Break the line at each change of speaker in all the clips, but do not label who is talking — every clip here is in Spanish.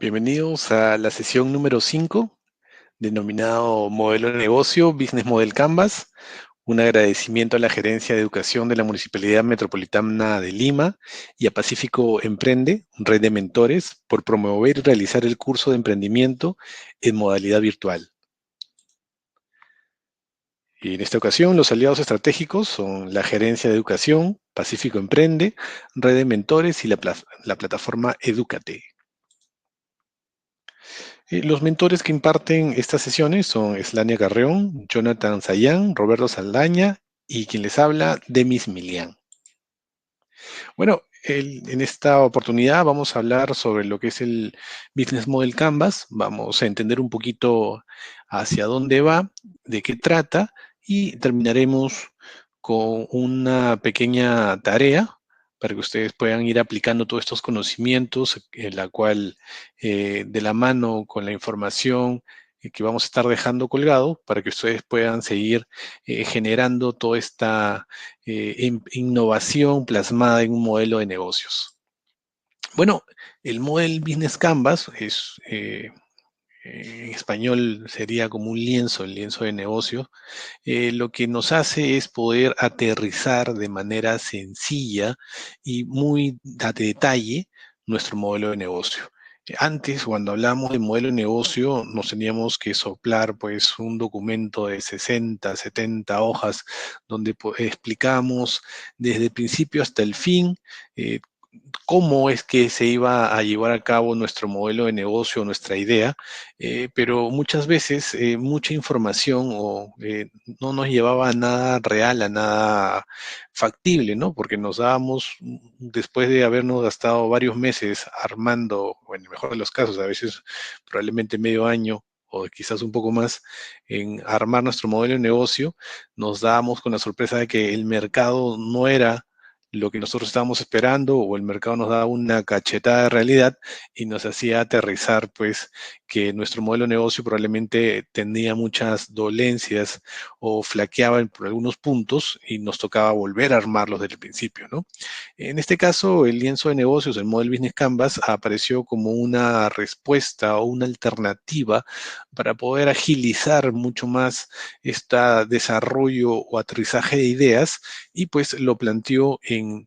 Bienvenidos a la sesión número 5, denominado Modelo de Negocio, Business Model Canvas. Un agradecimiento a la Gerencia de Educación de la Municipalidad Metropolitana de Lima y a Pacífico Emprende, red de mentores, por promover y realizar el curso de emprendimiento en modalidad virtual. Y en esta ocasión, los aliados estratégicos son la Gerencia de Educación, Pacífico Emprende, red de mentores y la plataforma Edúcate. Los mentores que imparten estas sesiones son Slania Carreón, Jonathan Sayán, Roberto Saldaña y quien les habla, Demis Milian. Bueno, en esta oportunidad vamos a hablar sobre lo que es el Business Model Canvas, vamos a entender un poquito hacia dónde va, de qué trata y terminaremos con una pequeña tarea para que ustedes puedan ir aplicando todos estos conocimientos, en la cual de la mano con la información que vamos a estar dejando colgado para que ustedes puedan seguir generando toda esta innovación plasmada en un modelo de negocios. Bueno, el Model Business Canvas es, en español sería como un lienzo, el lienzo de negocio. Lo que nos hace es poder aterrizar de manera sencilla y muy a detalle nuestro modelo de negocio. Antes, cuando hablamos de modelo de negocio, nos teníamos que soplar pues un documento de 60, 70 hojas donde explicamos desde el principio hasta el fin eh, cómo es que se iba a llevar a cabo nuestro modelo de negocio, nuestra idea, pero muchas veces mucha información no nos llevaba a nada real, a nada factible, ¿no? Porque nos dábamos, después de habernos gastado varios meses armando, o en el mejor de los casos, a veces probablemente medio año, o quizás un poco más, en armar nuestro modelo de negocio, nos dábamos con la sorpresa de que el mercado no era lo que nosotros estábamos esperando o el mercado nos daba una cachetada de realidad y nos hacía aterrizar pues que nuestro modelo de negocio probablemente tenía muchas dolencias o flaqueaba por algunos puntos y nos tocaba volver a armarlos desde el principio, ¿no? En este caso, el lienzo de negocios, el Model Business Canvas, apareció como una respuesta o una alternativa para poder agilizar mucho más este desarrollo o aterrizaje de ideas y pues lo planteó en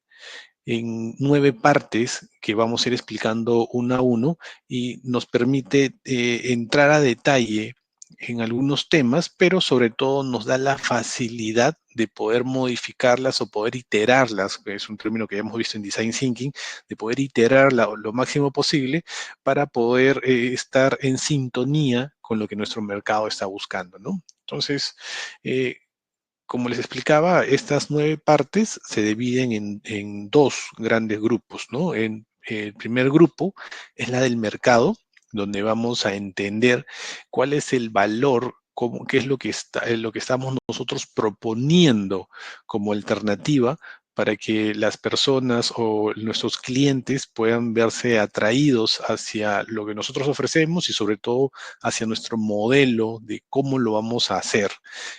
9 partes que vamos a ir explicando uno a uno y nos permite entrar a detalle en algunos temas, pero sobre todo nos da la facilidad de poder modificarlas o poder iterarlas, que es un término que ya hemos visto en Design Thinking, de poder iterarla lo máximo posible para poder estar en sintonía con lo que nuestro mercado está buscando, ¿no? Entonces, como les explicaba, estas 9 partes se dividen en 2 grandes grupos, ¿no? El primer grupo es la del mercado, donde vamos a entender cuál es el valor, qué es lo que estamos nosotros proponiendo como alternativa para que las personas o nuestros clientes puedan verse atraídos hacia lo que nosotros ofrecemos y sobre todo hacia nuestro modelo de cómo lo vamos a hacer.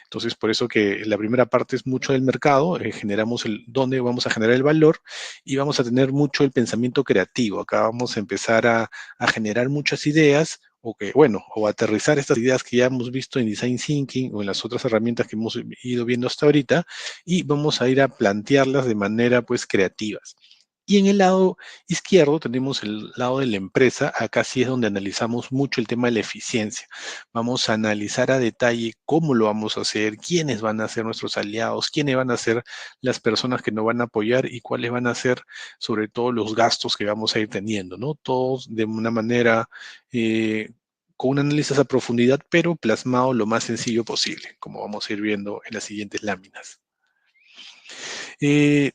Entonces, por eso que la primera parte es mucho del mercado, generamos dónde vamos a generar el valor y vamos a tener mucho el pensamiento creativo. Acá vamos a empezar a generar muchas ideas o aterrizar estas ideas que ya hemos visto en Design Thinking o en las otras herramientas que hemos ido viendo hasta ahorita y vamos a ir a plantearlas de manera pues creativas. Y en el lado izquierdo tenemos el lado de la empresa. Acá sí es donde analizamos mucho el tema de la eficiencia. Vamos a analizar a detalle cómo lo vamos a hacer, quiénes van a ser nuestros aliados, quiénes van a ser las personas que nos van a apoyar y cuáles van a ser sobre todo los gastos que vamos a ir teniendo, ¿no? Todos de una manera con un análisis a profundidad, pero plasmado lo más sencillo posible, como vamos a ir viendo en las siguientes láminas.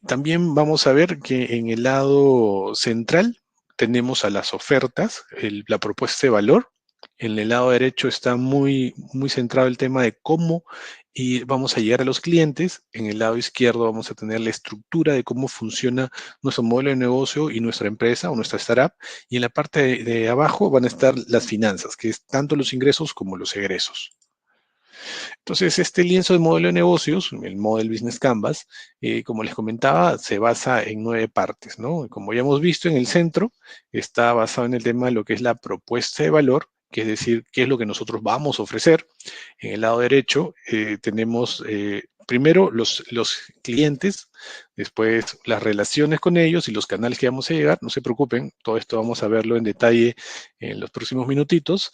También vamos a ver que en el lado central tenemos a las ofertas, la propuesta de valor. En el lado derecho está muy, muy centrado el tema de cómo y vamos a llegar a los clientes. En el lado izquierdo vamos a tener la estructura de cómo funciona nuestro modelo de negocio y nuestra empresa o nuestra startup. Y en la parte de abajo van a estar las finanzas, que es tanto los ingresos como los egresos. Entonces, este lienzo de modelo de negocios, el Model Business Canvas, como les comentaba, se basa en 9 partes, ¿no? Como ya hemos visto en el centro, está basado en el tema de lo que es la propuesta de valor, que es decir, qué es lo que nosotros vamos a ofrecer. En el lado derecho tenemos primero los clientes, después las relaciones con ellos y los canales que vamos a llegar. No se preocupen, todo esto vamos a verlo en detalle en los próximos minutitos.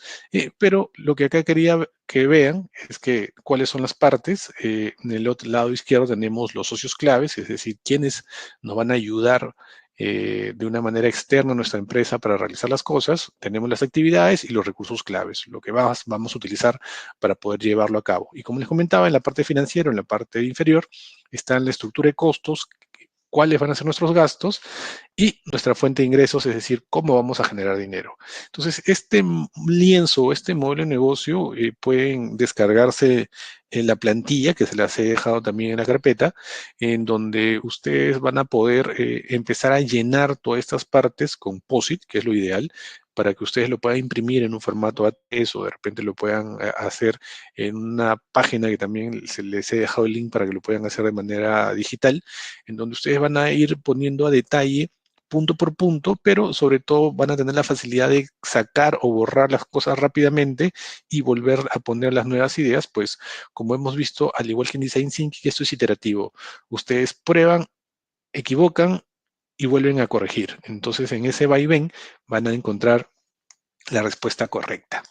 Pero lo que acá quería que vean es que cuáles son las partes. En el otro lado izquierdo tenemos los socios claves, es decir, quienes nos van a ayudar de una manera externa a nuestra empresa para realizar las cosas. Tenemos las actividades y los recursos claves, lo que vamos a utilizar para poder llevarlo a cabo. Y como les comentaba, en la parte financiera, en la parte inferior, está la estructura de costos, cuáles van a ser nuestros gastos y nuestra fuente de ingresos, es decir, cómo vamos a generar dinero. Entonces, este lienzo, este modelo de negocio, pueden descargarse en la plantilla, que se las he dejado también en la carpeta, en donde ustedes van a poder empezar a llenar todas estas partes con POSIT, que es lo ideal, para que ustedes lo puedan imprimir en un formato A3 o de repente lo puedan hacer en una página que también se les he dejado el link para que lo puedan hacer de manera digital, en donde ustedes van a ir poniendo a detalle punto por punto, pero sobre todo van a tener la facilidad de sacar o borrar las cosas rápidamente y volver a poner las nuevas ideas, pues como hemos visto, al igual que en Design Thinking, esto es iterativo. Ustedes prueban, equivocan y vuelven a corregir. Entonces, en ese vaivén van a encontrar la respuesta correcta.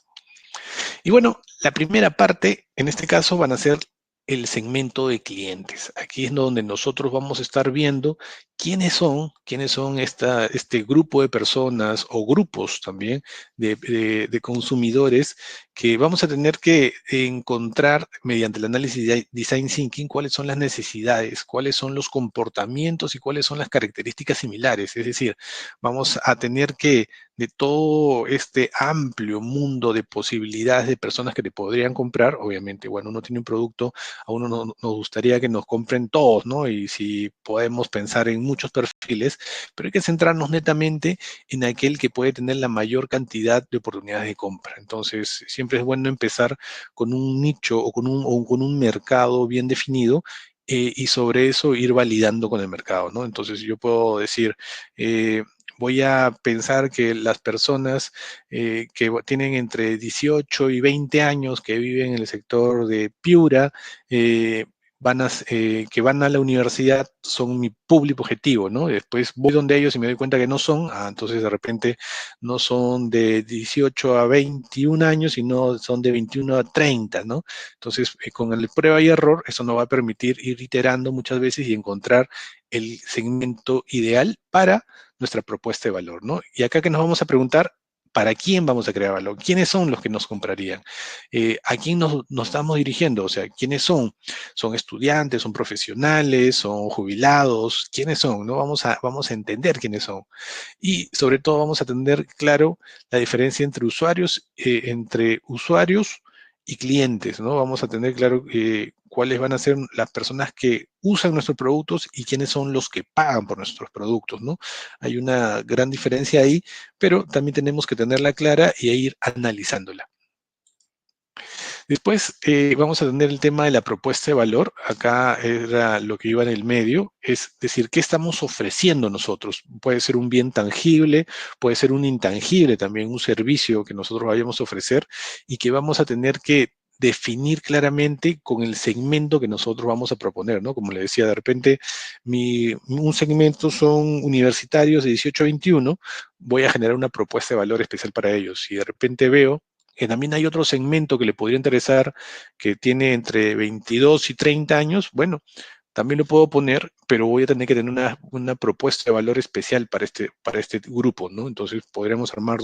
Y bueno, la primera parte, en este caso, van a ser el segmento de clientes. Aquí es donde nosotros vamos a estar viendo quiénes son este grupo de personas o grupos también de consumidores que vamos a tener que encontrar mediante el análisis de Design Thinking cuáles son las necesidades, cuáles son los comportamientos y cuáles son las características similares. Es decir, vamos a tener que de todo este amplio mundo de posibilidades de personas que te podrían comprar, obviamente, bueno, uno tiene un producto, a uno nos gustaría que nos compren todos, ¿no? Y si podemos pensar en muchos perfiles, pero hay que centrarnos netamente en aquel que puede tener la mayor cantidad de oportunidades de compra. Entonces, siempre es bueno empezar con un nicho o con un mercado bien definido y sobre eso ir validando con el mercado, ¿no? Entonces, yo puedo decir, voy a pensar que las personas que tienen entre 18 y 20 años que viven en el sector de Piura, que van a la universidad son mi público objetivo, ¿no? Después voy donde ellos y me doy cuenta que no son, entonces de repente no son de 18 a 21 años, sino son de 21 a 30, ¿no? Entonces, con el prueba y error, eso nos va a permitir ir iterando muchas veces y encontrar el segmento ideal para nuestra propuesta de valor, ¿no? Y acá que nos vamos a preguntar, ¿para quién vamos a crear valor? ¿Quiénes son los que nos comprarían? ¿A quién nos estamos dirigiendo? O sea, ¿quiénes son? ¿Son estudiantes? ¿Son profesionales? ¿Son jubilados? ¿Quiénes son? ¿No? Vamos a entender quiénes son. Y sobre todo vamos a tener claro la diferencia entre usuarios y clientes, ¿no? Vamos a tener claro cuáles van a ser las personas que usan nuestros productos y quiénes son los que pagan por nuestros productos, ¿no? Hay una gran diferencia ahí, pero también tenemos que tenerla clara y ir analizándola. Después vamos a tener el tema de la propuesta de valor. Acá era lo que iba en el medio, es decir, ¿qué estamos ofreciendo nosotros? Puede ser un bien tangible, puede ser un intangible también, un servicio que nosotros vayamos a ofrecer y que vamos a tener que definir claramente con el segmento que nosotros vamos a proponer, ¿no? Como le decía, de repente un segmento son universitarios de 18 a 21, voy a generar una propuesta de valor especial para ellos. Si de repente veo que también hay otro segmento que le podría interesar, que tiene entre 22 y 30 años, bueno, también lo puedo poner, pero voy a tener que tener una propuesta de valor especial para este grupo, ¿no? Entonces podríamos armar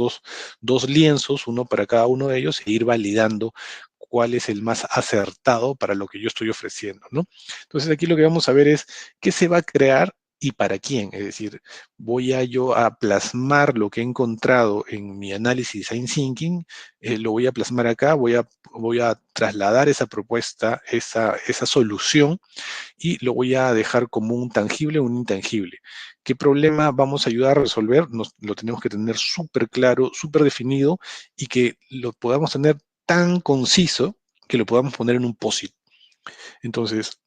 dos lienzos, uno para cada uno de ellos, e ir validando cuál es el más acertado para lo que yo estoy ofreciendo, ¿no? Entonces aquí lo que vamos a ver es qué se va a crear y para quién. Es decir, voy a yo a plasmar lo que he encontrado en mi análisis Design Thinking, lo voy a plasmar acá, voy a trasladar esa propuesta, esa solución y lo voy a dejar como un tangible o un intangible. ¿Qué problema vamos a ayudar a resolver? Lo tenemos que tener súper claro, súper definido y que lo podamos tener tan conciso que lo podamos poner en un POSIT. Entonces,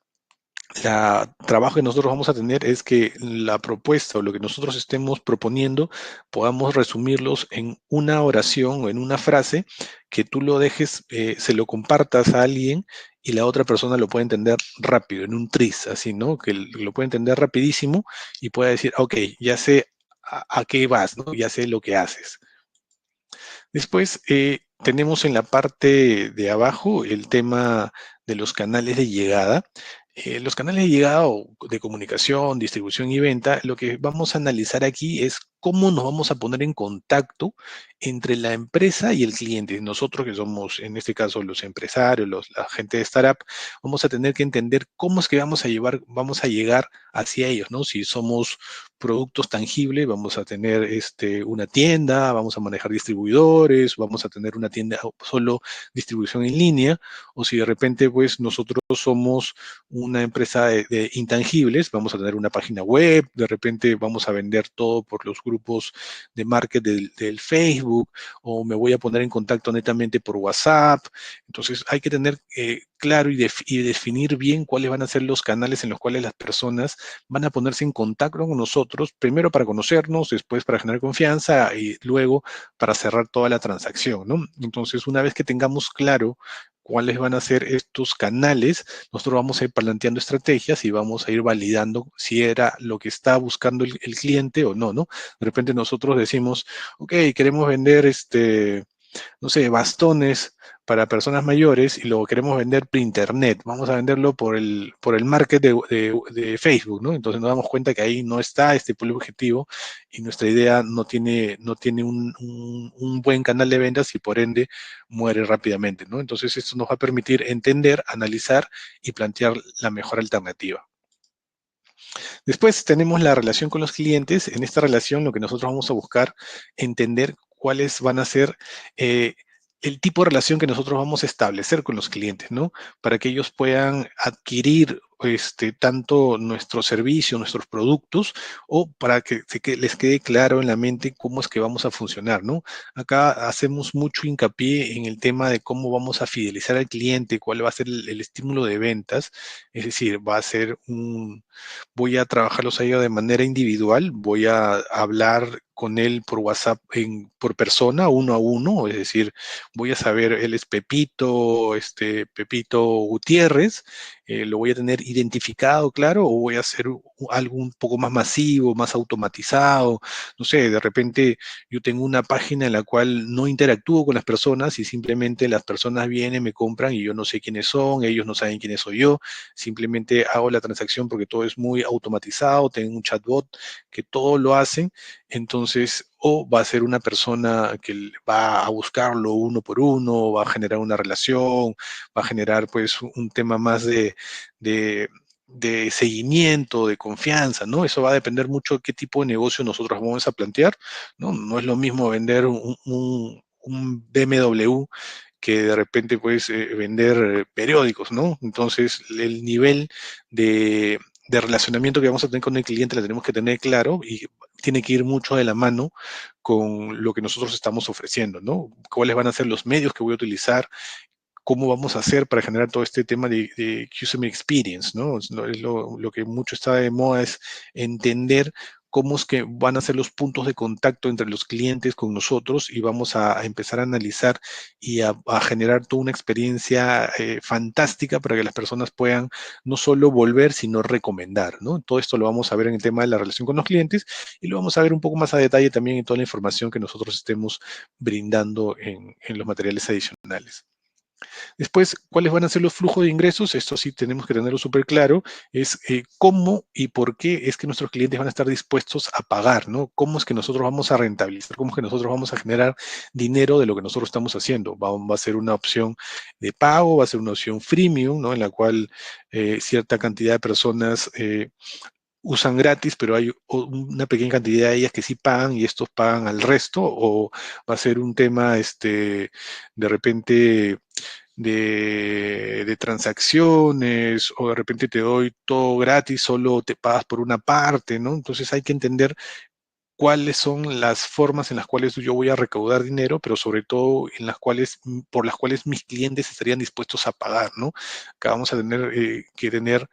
el trabajo que nosotros vamos a tener es que la propuesta o lo que nosotros estemos proponiendo podamos resumirlos en una oración o en una frase que tú lo dejes, se lo compartas a alguien y la otra persona lo puede entender rápido, en un tris, así, ¿no? Que lo puede entender rapidísimo y pueda decir, ok, ya sé a qué vas, ¿no? Ya sé lo que haces. Después tenemos en la parte de abajo el tema de los canales de llegada. Los canales de llegada o de comunicación, distribución y venta, lo que vamos a analizar aquí es cómo nos vamos a poner en contacto entre la empresa y el cliente. Nosotros que somos, en este caso, los empresarios, la gente de startup, vamos a tener que entender cómo es que vamos a llegar hacia ellos, ¿no? Si somos productos tangibles, vamos a tener una tienda, vamos a manejar distribuidores, vamos a tener una tienda solo distribución en línea, o si de repente pues nosotros somos una empresa de intangibles, vamos a tener una página web, de repente vamos a vender todo por los grupos de market del Facebook, o me voy a poner en contacto netamente por WhatsApp. Entonces hay que tener claro y definir bien cuáles van a ser los canales en los cuales las personas van a ponerse en contacto con nosotros, primero para conocernos, después para generar confianza y luego para cerrar toda la transacción, ¿no? Entonces, una vez que tengamos claro cuáles van a ser estos canales, nosotros vamos a ir planteando estrategias y vamos a ir validando si era lo que está buscando el cliente o no, ¿no? De repente nosotros decimos, ok, queremos vender no sé, bastones para personas mayores y lo queremos vender por internet. Vamos a venderlo por el market de Facebook, ¿no? Entonces nos damos cuenta que ahí no está este público objetivo y nuestra idea no tiene un buen canal de ventas y por ende muere rápidamente, ¿no? Entonces esto nos va a permitir entender, analizar y plantear la mejor alternativa. Después tenemos la relación con los clientes. En esta relación lo que nosotros vamos a buscar entender cuáles van a ser el tipo de relación que nosotros vamos a establecer con los clientes, ¿no? Para que ellos puedan adquirir tanto nuestro servicio, nuestros productos, o para que les quede claro en la mente cómo es que vamos a funcionar, ¿no? Acá hacemos mucho hincapié en el tema de cómo vamos a fidelizar al cliente, cuál va a ser el estímulo de ventas, es decir, va a ser voy a trabajarlos a ellos de manera individual, voy a hablar con él por WhatsApp por persona, uno a uno, es decir, voy a saber, él es Pepito, Pepito Gutiérrez, lo voy a tener identificado, claro, o voy a hacer algo un poco más masivo, más automatizado, no sé, de repente yo tengo una página en la cual no interactúo con las personas y simplemente las personas vienen, me compran y yo no sé quiénes son, ellos no saben quiénes soy yo, simplemente hago la transacción porque todo es muy automatizado, tengo un chatbot que todo lo hacen, entonces o va a ser una persona que va a buscarlo uno por uno, va a generar una relación, va a generar pues un tema más de, de seguimiento, de confianza, ¿no? Eso va a depender mucho de qué tipo de negocio nosotros vamos a plantear, ¿no? No es lo mismo vender un BMW que de repente puedes vender periódicos, ¿no? Entonces, el nivel de relacionamiento que vamos a tener con el cliente la tenemos que tener claro y tiene que ir mucho de la mano con lo que nosotros estamos ofreciendo, ¿no? ¿Cuáles van a ser los medios que voy a utilizar? ¿Cómo vamos a hacer para generar todo este tema de Customer Experience, ¿no? Lo que mucho está de moda es entender cómo es que van a ser los puntos de contacto entre los clientes con nosotros y vamos a empezar a analizar y a generar toda una experiencia fantástica para que las personas puedan no solo volver, sino recomendar, ¿no? Todo esto lo vamos a ver en el tema de la relación con los clientes y lo vamos a ver un poco más a detalle también en toda la información que nosotros estemos brindando en los materiales adicionales. Después, ¿cuáles van a ser los flujos de ingresos? Esto sí tenemos que tenerlo súper claro. Es cómo y por qué es que nuestros clientes van a estar dispuestos a pagar, ¿no? ¿Cómo es que nosotros vamos a rentabilizar? ¿Cómo es que nosotros vamos a generar dinero de lo que nosotros estamos haciendo? Va a ser una opción de pago, va a ser una opción freemium, ¿no? En la cual cierta cantidad de personas usan gratis, pero hay una pequeña cantidad de ellas que sí pagan y estos pagan al resto, o va a ser un tema, de repente de transacciones o de repente te doy todo gratis, solo te pagas por una parte, ¿no? Entonces hay que entender cuáles son las formas en las cuales yo voy a recaudar dinero, pero sobre todo en las cuales, por las cuales mis clientes estarían dispuestos a pagar, ¿no? Acá vamos a tener que tener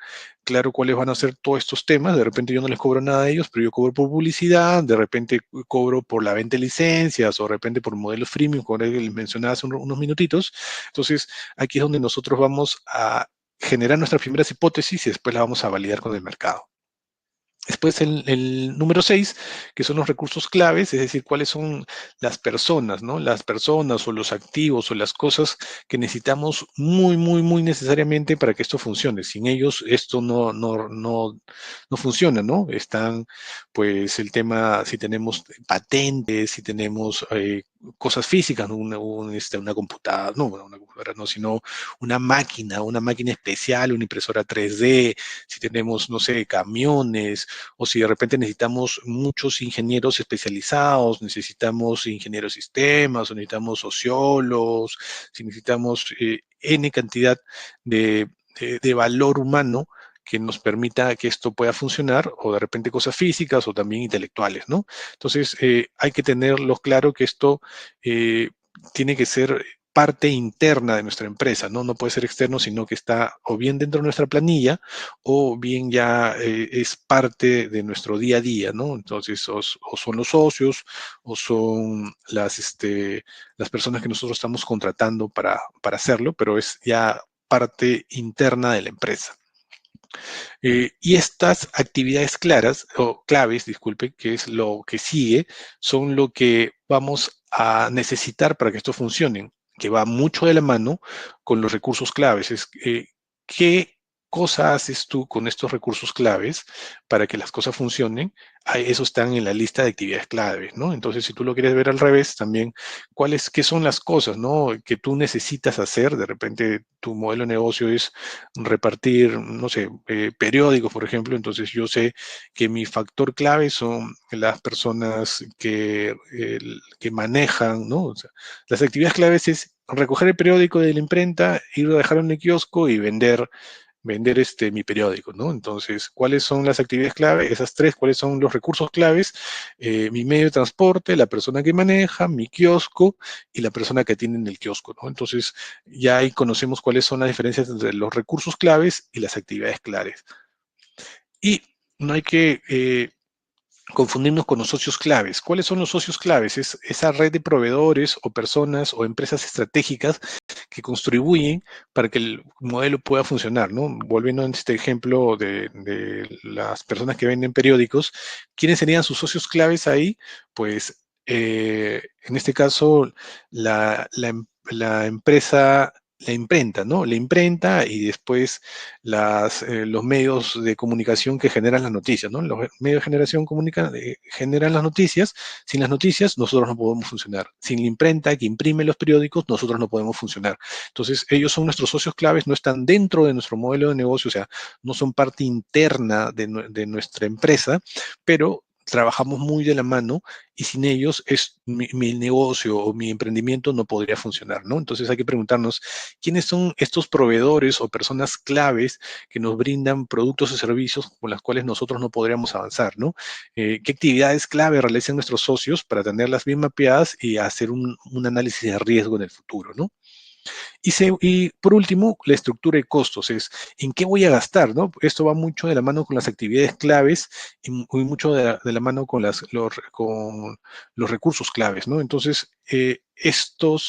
claro cuáles van a ser todos estos temas. De repente yo no les cobro nada a ellos, pero yo cobro por publicidad, de repente cobro por la venta de licencias o de repente por modelos freemium, como les mencionaba hace unos minutitos. Entonces, aquí es donde nosotros vamos a generar nuestras primeras hipótesis y después las vamos a validar con el mercado. Después el número 6, que son los recursos claves, es decir, cuáles son las personas, ¿no? Las personas o los activos o las cosas que necesitamos muy, muy, muy necesariamente para que esto funcione. Sin ellos esto no funciona, ¿no? Están, pues, el tema, si tenemos patentes, si tenemos cosas físicas, ¿no? Una computadora, no, una computadora no, sino una máquina especial, una impresora 3D, si tenemos, no sé, camiones, o si de repente necesitamos muchos ingenieros especializados, necesitamos ingenieros de sistemas, o necesitamos sociólogos, si necesitamos N cantidad de valor humano que nos permita que esto pueda funcionar, o de repente cosas físicas o también intelectuales, ¿no? Entonces, hay que tenerlo claro que esto tiene que ser parte interna de nuestra empresa, ¿no? No puede ser externo, sino que está o bien dentro de nuestra planilla o bien ya es parte de nuestro día a día, ¿no? Entonces, o son los socios o son las personas que nosotros estamos contratando para hacerlo, pero es ya parte interna de la empresa. Y estas actividades claras, o claves, disculpe, que es lo que sigue, son lo que vamos a necesitar para que esto funcione, que va mucho de la mano con los recursos claves. ¿Qué cosa haces tú con estos recursos claves para que las cosas funcionen? Eso están en la lista de actividades claves, ¿no? Entonces, si tú lo quieres ver al revés, también, qué son las cosas, ¿no? Que tú necesitas hacer. De repente, tu modelo de negocio es repartir, no sé, periódicos, por ejemplo. Entonces yo sé que mi factor clave son las personas que manejan, ¿no? O sea, las actividades claves es recoger el periódico de la imprenta, ir a dejarlo en el kiosco y vender mi periódico, ¿no? Entonces, ¿cuáles son las actividades clave? Esas tres, ¿cuáles son los recursos claves? Mi medio de transporte, la persona que maneja, mi kiosco y la persona que atiende en el kiosco, ¿no? Entonces, ya ahí conocemos cuáles son las diferencias entre los recursos claves y las actividades claves. Y no hay que confundirnos con los socios claves. ¿Cuáles son los socios claves? Es esa red de proveedores o personas o empresas estratégicas que contribuyen para que el modelo pueda funcionar, ¿no? Volviendo a este ejemplo de las personas que venden periódicos, ¿quiénes serían sus socios claves ahí? Pues en este caso, la empresa, la imprenta, ¿no? La imprenta y después los medios de comunicación que generan las noticias, ¿no? Los medios de generación generan las noticias. Sin las noticias, nosotros no podemos funcionar. Sin la imprenta que imprime los periódicos, nosotros no podemos funcionar. Entonces, ellos son nuestros socios claves, no están dentro de nuestro modelo de negocio, o sea, no son parte interna de nuestra empresa, pero trabajamos muy de la mano y sin ellos mi negocio o mi emprendimiento no podría funcionar, ¿no? Entonces hay que preguntarnos quiénes son estos proveedores o personas claves que nos brindan productos o servicios con las cuales nosotros no podríamos avanzar, ¿no? ¿Qué actividades clave realizan nuestros socios para tenerlas bien mapeadas y hacer un análisis de riesgo en el futuro, ¿no? Y por último, la estructura de costos es en qué voy a gastar, ¿no? Esto va mucho de la mano con las actividades claves y mucho de la mano con los recursos claves, ¿no? Entonces, esto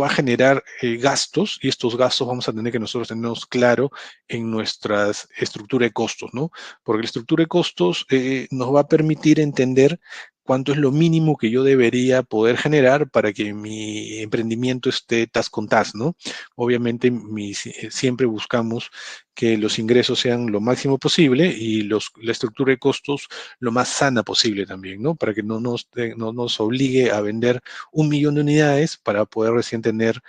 va a generar gastos y estos gastos vamos a tener que nosotros tenerlos claro en nuestra estructura de costos, ¿no? Porque la estructura de costos nos va a permitir entender cuánto es lo mínimo que yo debería poder generar para que mi emprendimiento esté tas con tas, ¿no? Obviamente siempre buscamos que los ingresos sean lo máximo posible y la estructura de costos lo más sana posible también, ¿no? Para que no nos obligue a vender 1 millón de unidades para poder recién tener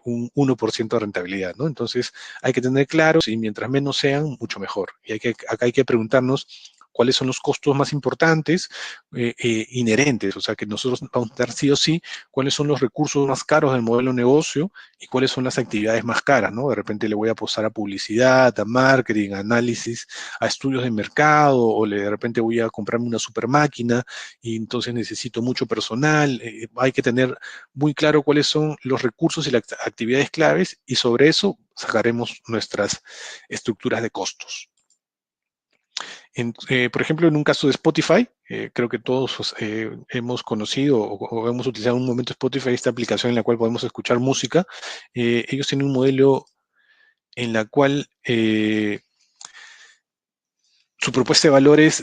un 1% de rentabilidad, ¿no? Entonces hay que tener claros y mientras menos sean, mucho mejor. Y acá hay que preguntarnos cuáles son los costos más importantes, inherentes, o sea, que nosotros vamos a dar sí o sí, cuáles son los recursos más caros del modelo de negocio y cuáles son las actividades más caras, ¿no? De repente le voy a apostar a publicidad, a marketing, a análisis, a estudios de mercado, o de repente voy a comprarme una super máquina y entonces necesito mucho personal. Hay que tener muy claro cuáles son los recursos y las actividades claves y sobre eso sacaremos nuestras estructuras de costos. Por ejemplo, en un caso de Spotify, creo que todos hemos conocido o hemos utilizado en un momento Spotify, esta aplicación en la cual podemos escuchar música. Ellos tienen un modelo en la cual su propuesta de valor es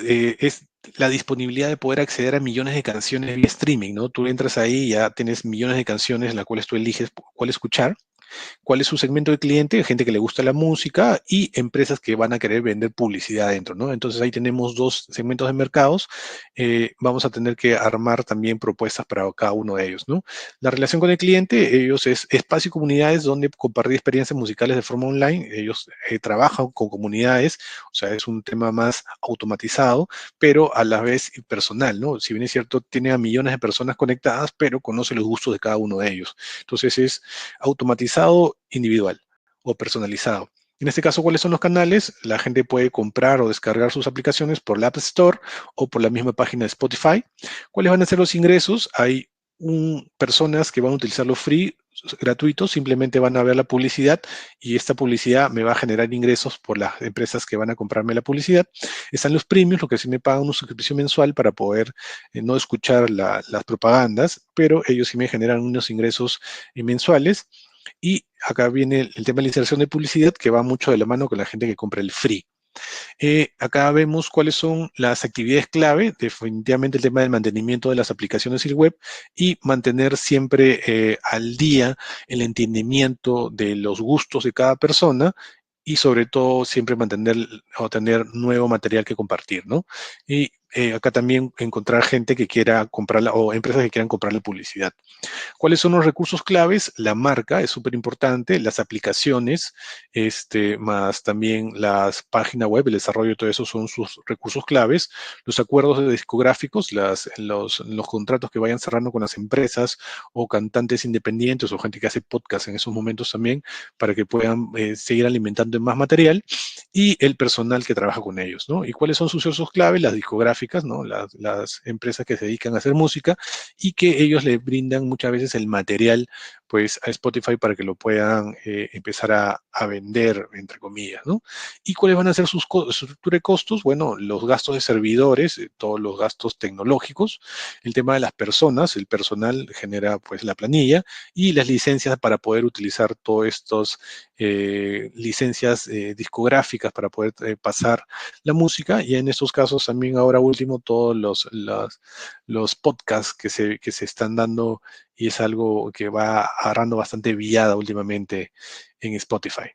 la disponibilidad de poder acceder a millones de canciones vía streaming, ¿no? Tú entras ahí y ya tienes millones de canciones en las cuales tú eliges cuál escuchar. ¿Cuál es su segmento de cliente? Gente que le gusta la música y empresas que van a querer vender publicidad adentro, ¿no? Entonces ahí tenemos dos segmentos de mercados. Vamos a tener que armar también propuestas para cada uno de ellos, ¿no? La relación con el cliente, ellos es espacio y comunidades donde compartir experiencias musicales de forma online. Ellos trabajan con comunidades, o sea, es un tema más automatizado, pero a la vez personal, ¿no? Si bien es cierto, tiene a millones de personas conectadas, pero conoce los gustos de cada uno de ellos. Entonces es automatizado individual o personalizado. En este caso, ¿cuáles son los canales? La gente puede comprar o descargar sus aplicaciones por la App Store o por la misma página de Spotify. ¿Cuáles van a ser los ingresos? Hay personas que van a utilizarlo free, gratuito, simplemente van a ver la publicidad y esta publicidad me va a generar ingresos por las empresas que van a comprarme la publicidad. Están los premiums, lo que sí me pagan una suscripción mensual para poder no escuchar las propagandas, pero ellos sí me generan unos ingresos mensuales. Y acá viene el tema de la inserción de publicidad que va mucho de la mano con la gente que compra el free. Acá vemos cuáles son las actividades clave, definitivamente el tema del mantenimiento de las aplicaciones y el web y mantener siempre al día el entendimiento de los gustos de cada persona y sobre todo siempre mantener o tener nuevo material que compartir, ¿no? Y acá también encontrar gente que quiera comprarla o empresas que quieran comprarle publicidad. ¿Cuáles son los recursos claves? La marca es súper importante, las aplicaciones, más también las páginas web, el desarrollo de todo eso son sus recursos claves, los acuerdos de discográficos, los contratos que vayan cerrando con las empresas o cantantes independientes o gente que hace podcast en esos momentos también para que puedan seguir alimentando en más material y el personal que trabaja con ellos, ¿no? ¿Y cuáles son sus usos clave? Las discográficas, ¿no? Las empresas que se dedican a hacer música y que ellos le brindan muchas veces el material pues a Spotify para que lo puedan empezar a vender, entre comillas, ¿no? ¿Y cuáles van a ser su estructura de costos? Bueno, los gastos de servidores, todos los gastos tecnológicos, el tema de las personas, el personal genera pues la planilla y las licencias para poder utilizar todos estos licencias discográficas para poder pasar la música y en estos casos también ahora último todos los podcasts que se están dando y es algo que va agarrando bastante viada últimamente en Spotify.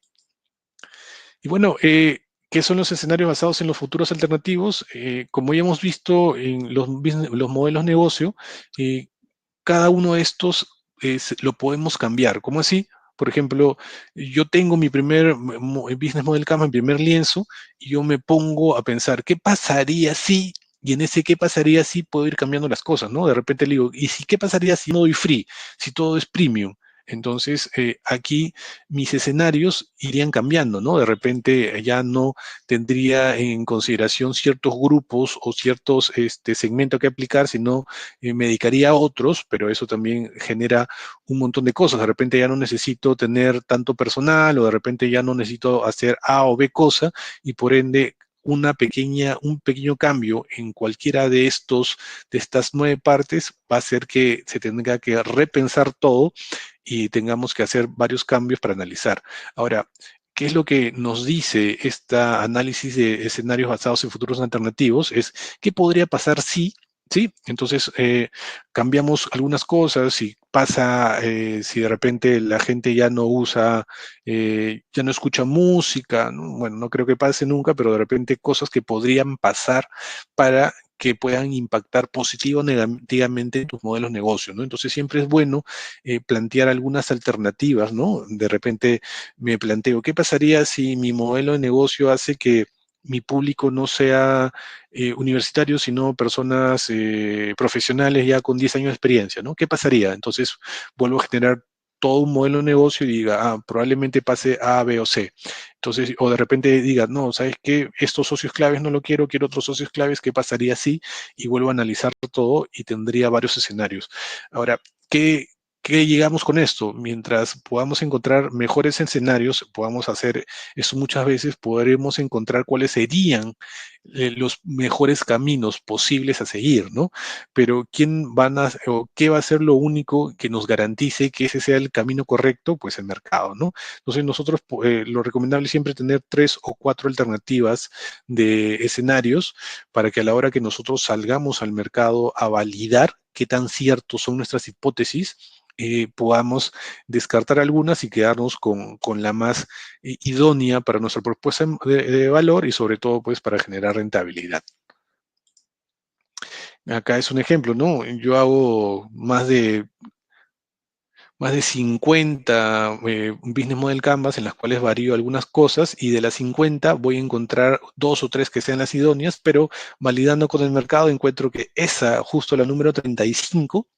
Y bueno, ¿qué son los escenarios basados en los futuros alternativos? Como ya hemos visto en los modelos de negocio, eh, cada uno de estos lo podemos cambiar. ¿Cómo así? Por ejemplo, yo tengo mi primer business model Canva, mi primer lienzo, y yo me pongo a pensar, ¿qué pasaría si? Y en ese qué pasaría si puedo ir cambiando las cosas, ¿no? De repente le digo, ¿y si qué pasaría si no doy free? Si todo es premium. Entonces, aquí mis escenarios irían cambiando, ¿no? De repente ya no tendría en consideración ciertos grupos o ciertos segmentos que aplicar, sino me dedicaría a otros, pero eso también genera un montón de cosas. De repente ya no necesito tener tanto personal o de repente ya no necesito hacer A o B cosa y por ende un pequeño cambio en cualquiera de estas 9 partes va a hacer que se tenga que repensar todo y tengamos que hacer varios cambios para analizar. Ahora, ¿qué es lo que nos dice este análisis de escenarios basados en futuros alternativos? Es qué podría pasar si, ¿sí? Entonces, cambiamos algunas cosas, si pasa, si de repente la gente ya no usa, ya no escucha música, ¿no? Bueno, no creo que pase nunca, pero de repente cosas que podrían pasar para que puedan impactar positivo o negativamente en tus modelos de negocio, ¿no? Entonces siempre es bueno plantear algunas alternativas, ¿no? De repente me planteo, ¿qué pasaría si mi modelo de negocio hace que mi público no sea universitario, sino personas profesionales ya con 10 años de experiencia, ¿no? ¿Qué pasaría? Entonces vuelvo a generar todo un modelo de negocio y diga, probablemente pase A, B o C. Entonces, o de repente diga, no, ¿sabes qué? Estos socios claves no lo quiero, quiero otros socios claves, ¿qué pasaría si? Y vuelvo a analizar todo y tendría varios escenarios. Ahora, ¿qué llegamos con esto? Mientras podamos encontrar mejores escenarios, podamos hacer eso muchas veces, podremos encontrar cuáles serían los mejores caminos posibles a seguir, ¿no? Pero ¿quién van a, o qué va a ser lo único que nos garantice que ese sea el camino correcto? Pues el mercado, ¿no? Entonces nosotros, lo recomendable es siempre tener 3 o 4 alternativas de escenarios para que a la hora que nosotros salgamos al mercado a validar qué tan ciertos son nuestras hipótesis, podamos descartar algunas y quedarnos con la más idónea para nuestra propuesta de valor y sobre todo pues para generar rentabilidad. Acá es un ejemplo, ¿no? Yo hago más de 50 business model canvas en las cuales varío algunas cosas y de las 50 voy a encontrar 2 o 3 que sean las idóneas, pero validando con el mercado encuentro que esa, justo la número 35,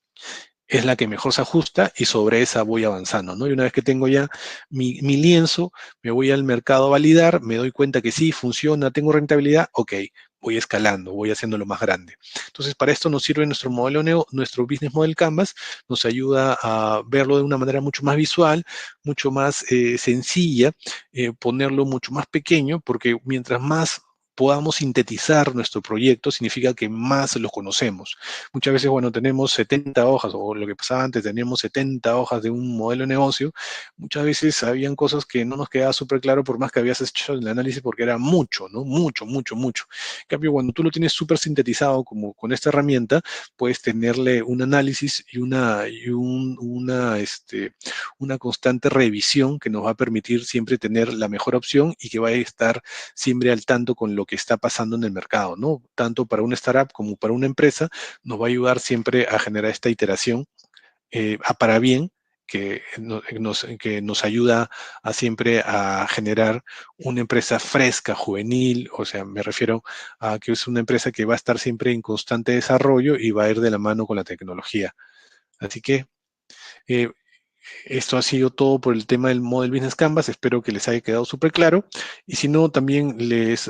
es la que mejor se ajusta y sobre esa voy avanzando, ¿no? Y una vez que tengo ya mi lienzo, me voy al mercado a validar, me doy cuenta que sí, funciona, tengo rentabilidad, ok, voy escalando, voy haciéndolo más grande. Entonces, para esto nos sirve nuestro modelo, nuestro Business Model Canvas, nos ayuda a verlo de una manera mucho más visual, mucho más sencilla, ponerlo mucho más pequeño, porque mientras más podamos sintetizar nuestro proyecto, significa que más lo conocemos. Muchas veces, bueno, tenemos 70 hojas, o lo que pasaba antes, teníamos 70 hojas de un modelo de negocio, muchas veces habían cosas que no nos quedaba súper claro por más que habías hecho el análisis porque era mucho, ¿no? Mucho, mucho, mucho. En cambio, cuando tú lo tienes súper sintetizado como con esta herramienta, puedes tenerle un análisis y una constante revisión que nos va a permitir siempre tener la mejor opción y que va a estar siempre al tanto con lo que está pasando en el mercado, ¿no? Tanto para una startup como para una empresa, nos va a ayudar siempre a generar esta iteración a para bien que nos ayuda a siempre a generar una empresa fresca, juvenil, o sea, me refiero a que es una empresa que va a estar siempre en constante desarrollo y va a ir de la mano con la tecnología. Así que eh, esto ha sido todo por el tema del Model Business Canvas. Espero que les haya quedado súper claro. Y si no, también les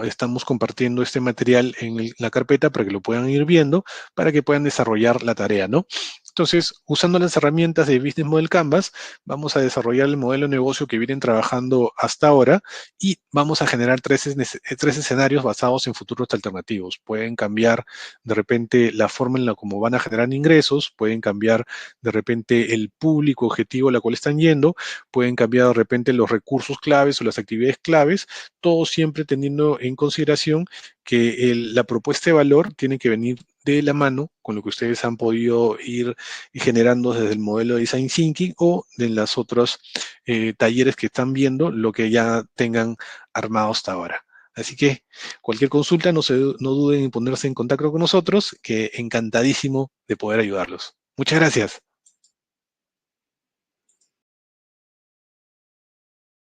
estamos compartiendo este material en la carpeta para que lo puedan ir viendo, para que puedan desarrollar la tarea, ¿no? Entonces, usando las herramientas de Business Model Canvas, vamos a desarrollar el modelo de negocio que vienen trabajando hasta ahora y vamos a generar 3 escenarios basados en futuros alternativos. Pueden cambiar de repente la forma en la como van a generar ingresos, pueden cambiar de repente el público objetivo a la cual están yendo, pueden cambiar de repente los recursos claves o las actividades claves, todo siempre teniendo en consideración que la propuesta de valor tiene que venir de la mano con lo que ustedes han podido ir generando desde el modelo de Design Thinking o de las otros talleres que están viendo, lo que ya tengan armado hasta ahora. Así que cualquier consulta, no duden en ponerse en contacto con nosotros, que encantadísimo de poder ayudarlos. Muchas gracias.